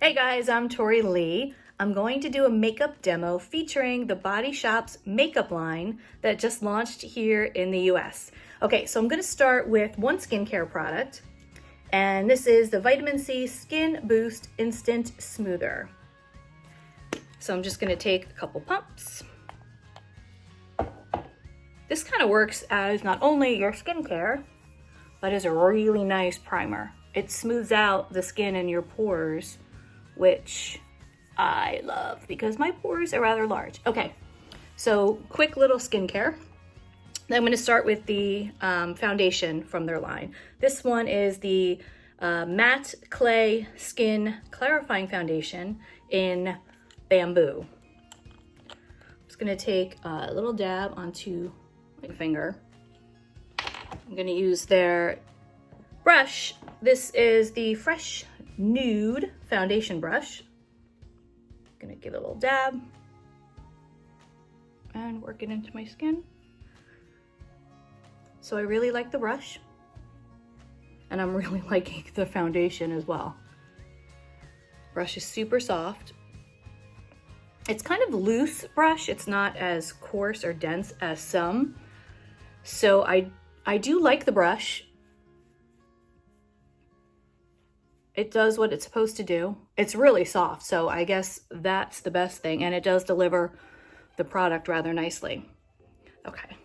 Hey guys, I'm Tori Lee. I'm going to do a makeup demo featuring the Body Shop's makeup line that just launched here in the US. Okay, so I'm going to start with one skincare product, and this is the Vitamin C Skin Boost Instant Smoother. So I'm just going to take a couple pumps. This kind of works as not only your skincare, but as a really nice primer. It smooths out the skin and your pores, which I love because my pores are rather large. Okay, so quick little skincare. I'm going to start with the foundation from their line. This one is the Matte Clay Skin Clarifying Foundation in Bamboo. I'm just going to take a little dab onto my finger. I'm going to use their brush. This is the Fresh Nude foundation brush. I'm gonna give it a little dab and work it into my skin. So I really like the brush, and I'm really liking the foundation as well. Brush is super soft. It's kind of loose brush. It's not as coarse or dense as some. So I do like the brush. It does what it's supposed to do. It's really soft, so I guess that's the best thing, and it does deliver the product rather nicely. Okay.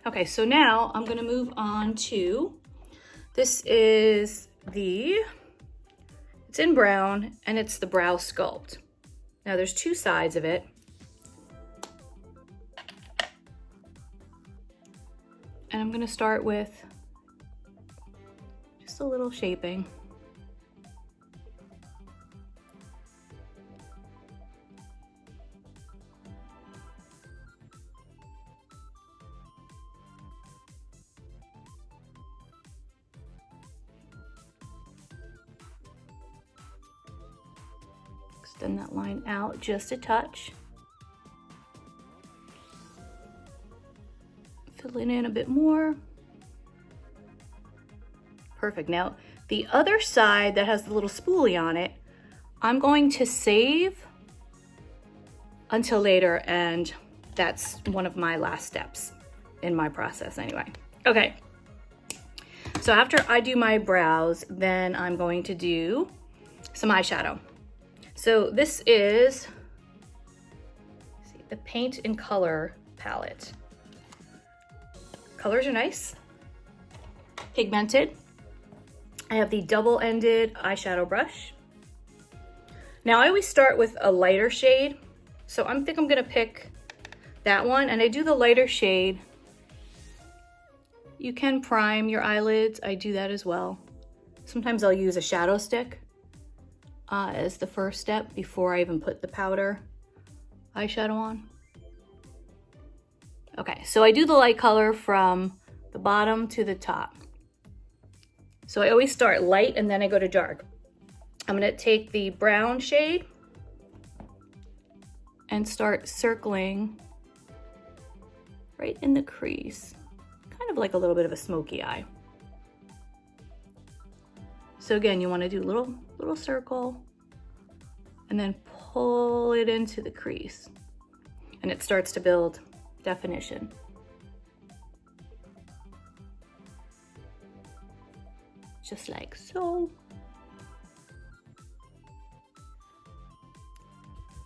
Okay, so now I'm gonna move on to, this is it's in brown, and it's the Brow Sculpt. Now there's two sides of it. And I'm gonna start with just a little shaping. Extend that line out just a touch. Fill it in a bit more. Perfect. Now, the other side that has the little spoolie on it, I'm going to save until later, and that's one of my last steps in my process anyway. Okay. So after I do my brows, then I'm going to do some eyeshadow. So this is the Paint and Color palette. Colors are nice, pigmented. I have the double-ended eyeshadow brush. Now I always start with a lighter shade, so I think I'm gonna pick that one, and I do the lighter shade. You can prime your eyelids, I do that as well. Sometimes I'll use a shadow stick as the first step before I even put the powder eyeshadow on. Okay, so I do the light color from the bottom to the top. So I always start light and then I go to dark. I'm gonna take the brown shade and start circling right in the crease, kind of like a little bit of a smoky eye. So again, you wanna do a little circle and then pull it into the crease, and it starts to build definition. Just like so.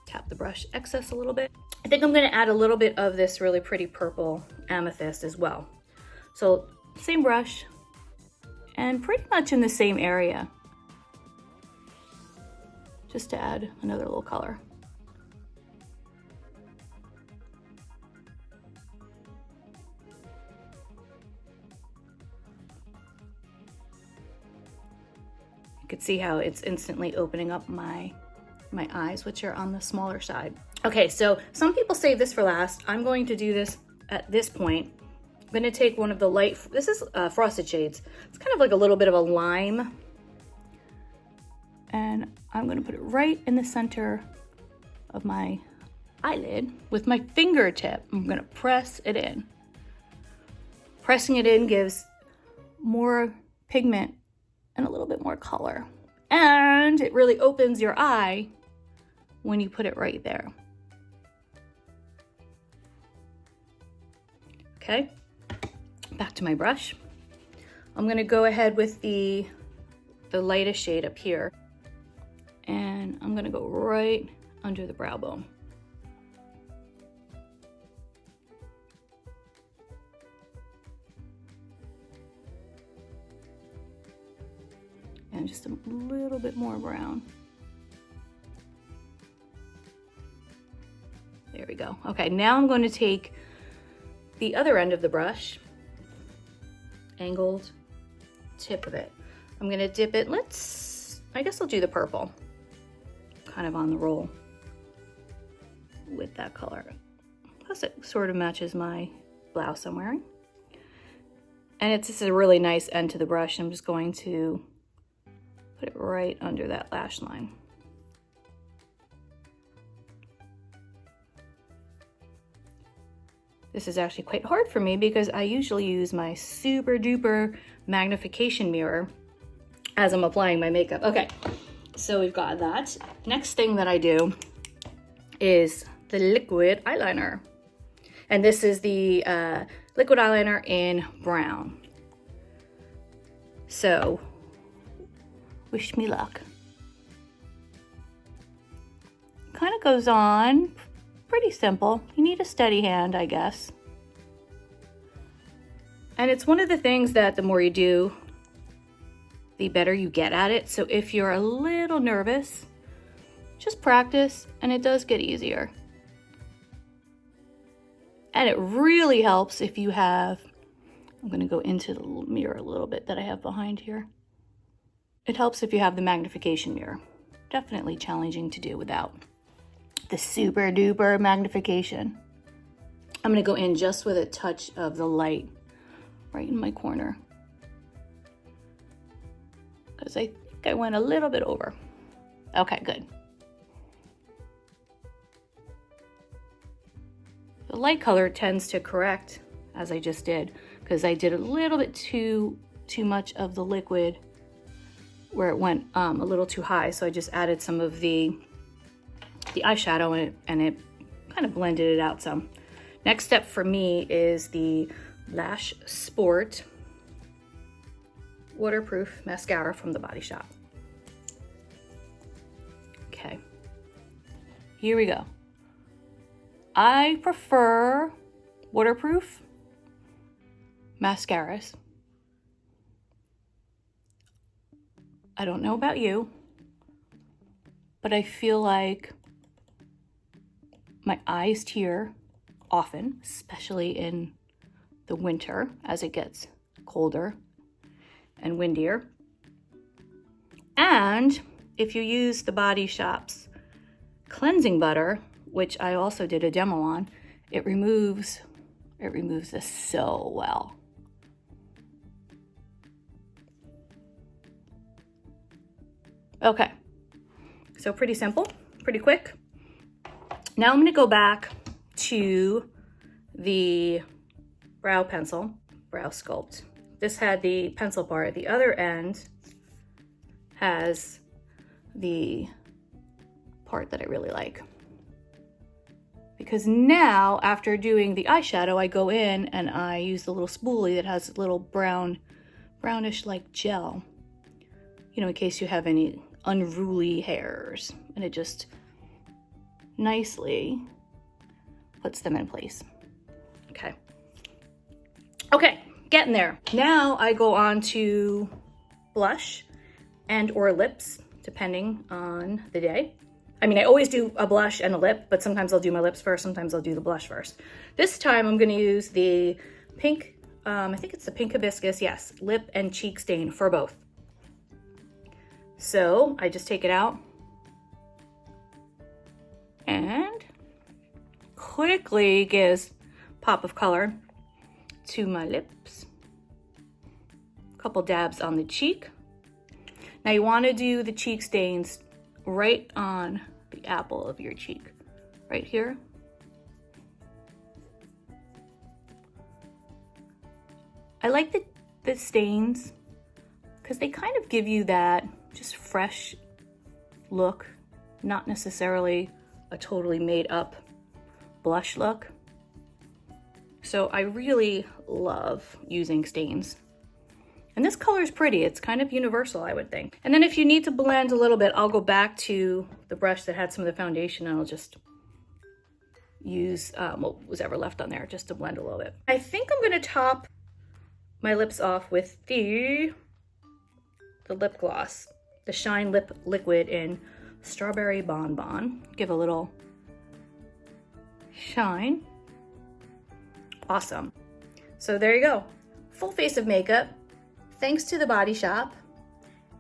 Tap the brush excess a little bit. I think I'm gonna add a little bit of this really pretty purple amethyst as well. So same brush and pretty much in the same area, just to add another little color. You can see how it's instantly opening up my eyes, which are on the smaller side. Okay, so some people save this for last. I'm going to do this at this point. I'm gonna take one of the light, this is Frosted Shades. It's kind of like a little bit of a lime. And I'm gonna put it right in the center of my eyelid with my fingertip. I'm gonna press it in. Pressing it in gives more pigment and a little bit more color. And it really opens your eye when you put it right there. Okay, back to my brush. I'm gonna go ahead with the lightest shade up here. And I'm gonna go right under the brow bone. And just a little bit more brown. There we go. Okay, now I'm going to take the other end of the brush, angled tip of it. I'm going to dip it, I guess I'll do the purple, kind of on the roll with that color. Plus it sort of matches my blouse I'm wearing. And it's just a really nice end to the brush. I'm just going to put it right under that lash line. This is actually quite hard for me because I usually use my super duper magnification mirror as I'm applying my makeup. Okay, so we've got that. Next thing that I do is the liquid eyeliner. And this is the liquid eyeliner in brown. So, wish me luck. Kind of goes on pretty simple. You need a steady hand, I guess. And it's one of the things that the more you do, the better you get at it. So if you're a little nervous, just practice and it does get easier. And it really helps if you have, I'm gonna go into the mirror a little bit that I have behind here. It helps if you have the magnification mirror. Definitely challenging to do without the super duper magnification. I'm gonna go in just with a touch of the light right in my corner, because I think I went a little bit over. Okay, good. The light color tends to correct, as I just did, because I did a little bit too much of the liquid where it went a little too high. So I just added some of the eyeshadow and it kind of blended it out some. Next step for me is the Lash Sport Waterproof Mascara from the Body Shop. Okay, here we go. I prefer waterproof mascaras. I don't know about you, but I feel like my eyes tear often, especially in the winter as it gets colder and windier. And if you use the Body Shop's cleansing butter, which I also did a demo on, it removes this so well. Okay, so pretty simple, pretty quick. Now I'm gonna go back to the brow pencil, brow sculpt. This had the pencil part. The other end has the part that I really like. Because now, after doing the eyeshadow, I go in and I use the little spoolie that has a little brownish like gel, you know, in case you have any unruly hairs, and it just nicely puts them in place. Okay, getting there. Now I go on to blush and or lips, depending on the day. I mean, I always do a blush and a lip, but sometimes I'll do my lips first, sometimes I'll do the blush first. This time I'm gonna use the pink, I think it's the pink Hibiscus, yes, lip and cheek stain for both. So I just take it out and quickly gives pop of color to my lips. A couple dabs on the cheek. Now you want to do the cheek stains right on the apple of your cheek, right here I like the stains because they kind of give you that just fresh look, not necessarily a totally made up blush look. So I really love using stains. And this color is pretty. It's kind of universal, I would think. And then if you need to blend a little bit, I'll go back to the brush that had some of the foundation and I'll just use what was ever left on there just to blend a little bit. I think I'm gonna top my lips off with the lip gloss, the Shine Lip Liquid in Strawberry Bonbon. Give a little shine. Awesome. So there you go. Full face of makeup, thanks to the Body Shop.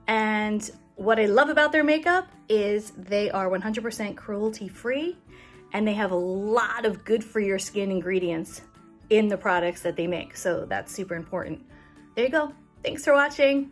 And what I love about their makeup is they are 100% cruelty-free, and they have a lot of good for your skin ingredients in the products that they make. So that's super important. There you go. Thanks for watching.